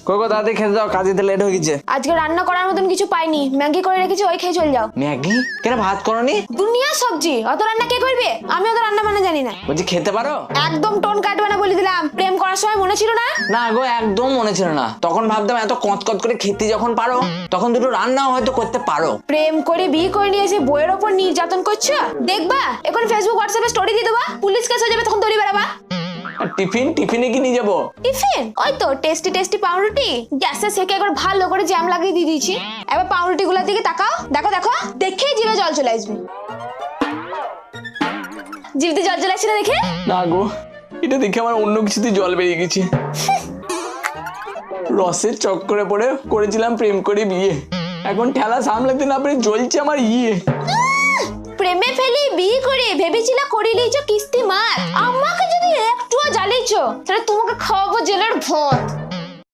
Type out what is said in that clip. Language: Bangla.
কই গো তাড়াতাড়ি খেতে দাও, কাজে লেট হয়ে গেছে। আজকে রান্না করার মতন কিছু পাইনি, ম্যাগি করে রেখেছি, ওই খেয়ে চল যাও। ম্যাগি? কেন ভাত করনি? দুনিয়া সবজি, অত রান্না কে করবে? আমি অত রান্না বান্না জানি না। বলছি খেতে পারো? একদম টোন কাটবে না বলে দিলাম। প্রেম করার সময় মনে ছিল না? না গো, একদম মনে ছিল না। তখন ভাবতাম এত কচকচ করে খেতে যখন পারো, তখন দুটো রান্নাও হয়তো করতে পারো। প্রেম করে বিয়ে করে নিয়ে এসে বইয়ের ওপর নির্যাতন করছো, দেখবা এখন ফেসবুক হোয়াটসঅ্যাপে স্টোরি দিয়ে দেবা, পুলিশ কেস হয়ে যাবে, তখন দড়ি বেড়াবা। আর টিফিনে কি নিয়ে যাবো? টিফিন ওই তো টেস্টি টেস্টি পাউরুটি গ্যাসে সেকে একবার ভালো করে জ্যাম লাগিয়ে দিয়ে দিয়েছি। এবার পাউরুটি গুলোর দিকে তাকাও, দেখো দেখো, দেখেই জিভে জল চলে আসবে। জিভে জল চলে আসছে না দেখে? না গো, এটা দেখে আমার অন্য কিছুতে জল বেরিয়ে গেছে। রসের চক্করে পড়ে করেছিলাম প্রেম করে বিয়ে, এখন ঠেলা সামলাতে না পেরে জ্বলছে আমার ইয়ে। প্রেমে ফেলি বিয়ে করে ভেবেছিলা করে লিয়েছো কিস্তি মার। আমাকে যদি একটুও জ্বালিয়েছো তাহলে তোমাকে খাওয়াবো জেলের ভাত।